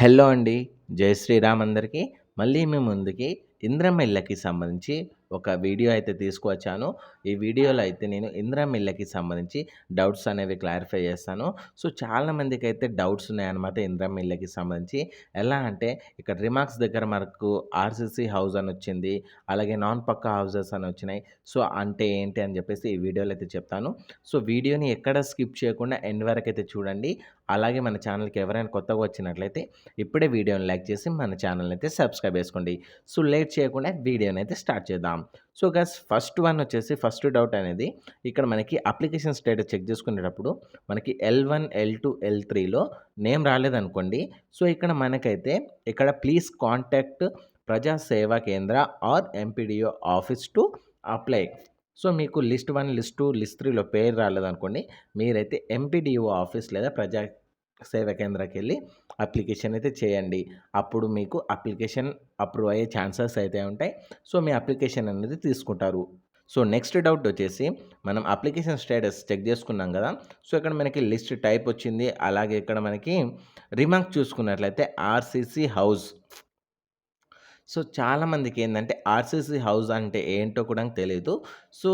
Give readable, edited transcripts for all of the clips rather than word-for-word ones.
Hello అండి. జై శ్రీరామ్ అందరికీ. మళ్ళీ మీ ముందుకి ఇందిరమ్మ ఇళ్ళకి సంబంధించి ఒక వీడియో అయితే తీసుకువచ్చాను. ఈ వీడియోలో అయితే నేను ఇందిరమ్మ ఇళ్ళకి సంబంధించి డౌట్స్ అనేవి క్లారిఫై చేస్తాను. సో, చాలామందికైతే డౌట్స్ ఉన్నాయన్నమాట ఇందిరమ్మ ఇళ్ళకి సంబంధించి. ఎలా అంటే ఇక్కడ రిమార్క్స్ దగ్గర మనకు ఆర్‌సీసీ హౌస్ అని వచ్చింది. అలాగే నాన్ పక్కా హౌసెస్ అని వచ్చినాయి. సో, అంటే ఏంటి అని చెప్పేసి ఈ వీడియోలో అయితే చెప్తాను. సో, వీడియోని ఎక్కడ స్కిప్ చేయకుండా ఎండ్ వరకైతే చూడండి. అలాగే మన ఛానల్‌కి ఎవరైనా కొత్తగా వచ్చినట్లయితే ఇప్పుడే వీడియోని లైక్ చేసి మన ఛానల్‌ని అయితే సబ్స్క్రైబ్ చేసుకోండి. సో, లేట్ చేయకుండా వీడియోని అయితే స్టార్ట్ చేద్దాం. సో, గైస్ ఫస్ట్ డౌట్ అనేది ఇక్కడ మనకి అప్లికేషన్ స్టేటస్ చెక్ చేసుకునేటప్పుడు మనకి L1, L2, L3లో నేమ్ రాలేదనుకోండి. సో, ఇక్కడ మనకైతే ఇక్కడ please contact Praja Seva Kendra or MPDO office to apply. So, మీకు లిస్ట్ 1, లిస్ట్ 2, లిస్ట్ 3లో పేరు రాలేదనుకోండి. మీరైతే ఎంపీడీఓ ఆఫీస్ లేదా ప్రజా సేవా కేంద్రాకెళ్ళి అప్లికేషన్ అయితే చేయండి. అప్పుడు మీకు అప్లికేషన్ అప్రూవ్ అయ్యే ఛాన్సెస్ అయితే ఉంటాయి. సో, మీ అప్లికేషన్ అనేది తీసుకుంటారు. సో, నెక్స్ట్ డౌట్ వచ్చేసి మనం అప్లికేషన్ స్టేటస్ చెక్ చేసుకున్నాం కదా! సో, ఇక్కడ మనకి లిస్ట్ టైప్ వచ్చింది. అలాగే ఇక్కడ మనకి రిమార్క్ చూసుకున్నట్లయితే ఆర్‌సీసీ హౌస్. సో, చాలామందికి ఏందంటే ఆర్‌సీసీ హౌస్ అంటే ఏంటో కూడా తెలీదు. సో,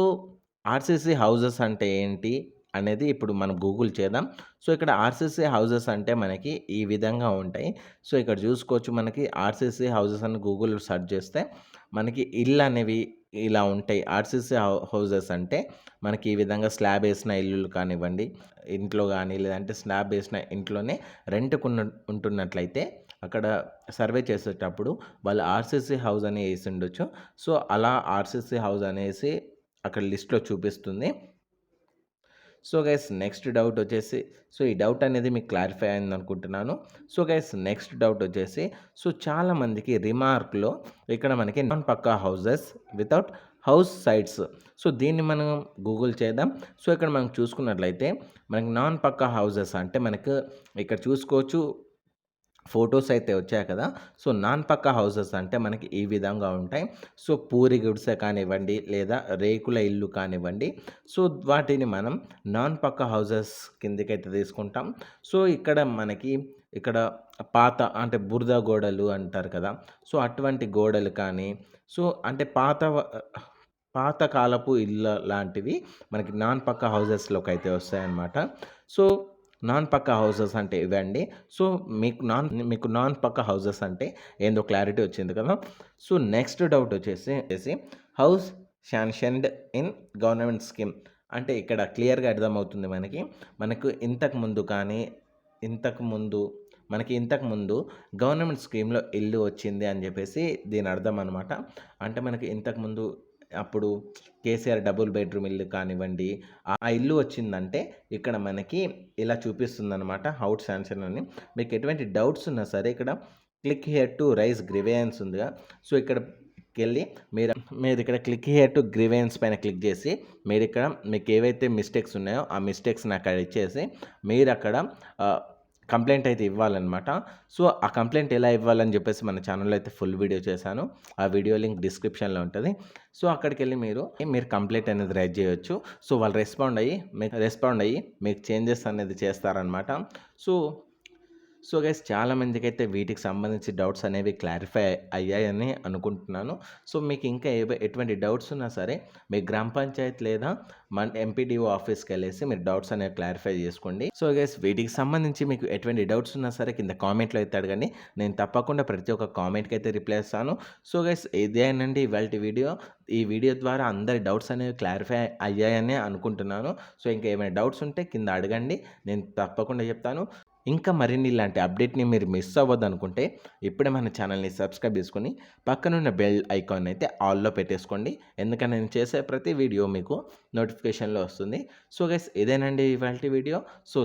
ఆర్‌సీసీ హౌసెస్ అంటే ఏంటి అనేది ఇప్పుడు మనం గూగుల్ చేద్దాం. సో, ఇక్కడ ఆర్‌సీసీ హౌసెస్ అంటే మనకి ఈ విధంగా ఉంటాయి. సో, ఇక్కడ చూసుకోవచ్చు మనకి ఆర్‌సీసీ హౌసెస్ అని గూగుల్ సెర్చ్ చేస్తే మనకి ఇల్లు అనేవి ఇలా ఉంటాయి. ఆర్‌సీసీ హౌసెస్ అంటే మనకి ఈ విధంగా స్లాబ్ ఏసిన ఇల్లులు కానివ్వండి, ఇంట్లో గానీ లేదంటే స్లాబ్ ఏసిన ఇంట్లోనే ఉంటున్నట్లయితే అక్కడ సర్వే చేసేటప్పుడు వాళ్ళు ఆర్‌సీసీ హౌస్ అని యేసుండొచ్చు. సో, అలా ఆర్‌సీసీ హౌస్ అనేసి అక్కడ లిస్ట్‌లో చూపిస్తుంది. సో, గైస్ నెక్స్ట్ డౌట్ వచ్చేసి ఈ డౌట్ అనేది మీకు క్లారిఫై అయిందనుకుంటున్నాను. సో, గైస్ నెక్స్ట్ డౌట్ వచ్చేసి చాలామందికి రిమార్క్‌లో ఇక్కడ మనకి non pucca houses without house sites. So, దీన్ని మనం గూగుల్ చేద్దాం. సో, ఇక్కడ మనం చూసుకున్నట్లయితే మనకి నాన్ పక్కా హౌసెస్ అంటే మనకు ఇక్కడ చూసుకోవచ్చు ఫోటోస్ అయితే వచ్చాయి కదా! సో, నాన్ పక్కా హౌసెస్ అంటే మనకి ఈ విధంగా ఉంటాయి. సో, పూరి గుడిసె కానివ్వండి, లేదా రేకుల ఇల్లు కానివ్వండి. సో, వాటిని మనం నాన్ పక్కా హౌసెస్ కిందకైతే తీసుకుంటాం. సో, ఇక్కడ మనకి ఇక్కడ పాత అంటే బురద గోడలు అంటారు కదా! సో, అటువంటి గోడలు కానీ, సో, అంటే పాత కాలపు ఇళ్ళ లాంటివి మనకి నాన్ పక్కా హౌసెస్‌లోకైతే వస్తాయన్నమాట. సో, నాన్ పక్కా హౌసెస్ అంటే ఇవండి. సో, మీకు నాన్ పక్కా హౌసెస్ అంటే ఏందో క్లారిటీ వచ్చింది కదా! సో, నెక్స్ట్ డౌట్ వచ్చేసి house sanctioned in government scheme. అంటే ఇక్కడ క్లియర్‌గా అర్థమవుతుంది మనకి. ఇంతకుముందు గవర్నమెంట్ స్కీమ్‌లో ఇల్లు వచ్చింది అని చెప్పేసి దీని అర్థం అనమాట. అంటే మనకి ఇంతకుముందు అప్పుడు కేసీఆర్ డబుల్ బెడ్‌రూమ్ ఇల్లు కానివ్వండి, ఆ ఇల్లు వచ్చిందంటే ఇక్కడ మనకి ఇలా చూపిస్తుందనమాట హౌస్ శాంక్షన్ అని. మీకు ఎటువంటి డౌట్స్ ఉన్నా సరే ఇక్కడ click here to raise grievance ఉందిగా. సో, ఇక్కడికెళ్ళి మీరిక్కడ క్లిక్ హియర్ టు గ్రీవెన్స్ పైన క్లిక్ చేసి మీరిక్కడ మీకు ఏవైతే మిస్టేక్స్ ఉన్నాయో ఆ మిస్టేక్స్‌ని అక్కడ ఇచ్చేసి మీరక్కడ కంప్లెయింట్ అయితే ఇవ్వాలనమాట. సో, ఆ కంప్లెయింట్ ఎలా ఇవ్వాలని చెప్పేసి మన ఛానల్‌లో అయితే ఫుల్ వీడియో చేశాను. ఆ వీడియో లింక్ డిస్క్రిప్షన్‌లో ఉంటది. సో, అక్కడికెళ్ళి మీరు కంప్లెయింట్ అనేది రైజ్ చేయొచ్చు. సో, వాళ్ళు రెస్పాండ్ అయ్యి మీకు చేంజెస్ అనేది చేస్తారనమాట. సో గైస్ చాలామందికైతే వీటికి సంబంధించి డౌట్స్ అనేవి క్లారిఫై అయ్యాయని అనుకుంటున్నాను. సో, మీకు ఇంకా ఎటువంటి డౌట్స్ ఉన్నా సరే మీ గ్రామ పంచాయత్ లేదా మన ఎంపీడీఓ ఆఫీస్‌కెళ్ళేసి మీరు డౌట్స్ అనేవి క్లారిఫై చేసుకోండి. సో, గైస్ వీటికి సంబంధించి మీకు ఎటువంటి డౌట్స్ ఉన్నా సరే కింద కామెంట్‌లో అయితే అడగండి. నేను తప్పకుండా ప్రతి ఒక్క కామెంట్‌కి అయితే రిప్లై ఇస్తాను. సో, గైస్ ఇదేనండి ఇవాల్టి వీడియో. ఈ వీడియో ద్వారా అందరి డౌట్స్ అనేవి క్లారిఫై అయ్యాయనే అనుకుంటున్నాను. సో, ఇంకా ఏమైనా డౌట్స్ ఉంటే కింద అడగండి. నేను తప్పకుండా చెప్తాను. ఇంకా మరిన్ని ఇలాంటి అప్డేట్‌ని మీరు మిస్ అవ్వద్దనుకుంటే ఇప్పుడే మన ఛానల్‌ని సబ్స్క్రైబ్ చేసుకొని పక్కనున్న బెల్ ఐకాన్ అయితే ఆల్‌లో పెట్టేసుకోండి. ఎందుకంటే నేను చేసే ప్రతి వీడియో మీకు నోటిఫికేషన్‌లో వస్తుంది. సో, గైస్ ఇదేనండి ఇవాల్టి వీడియో. సో,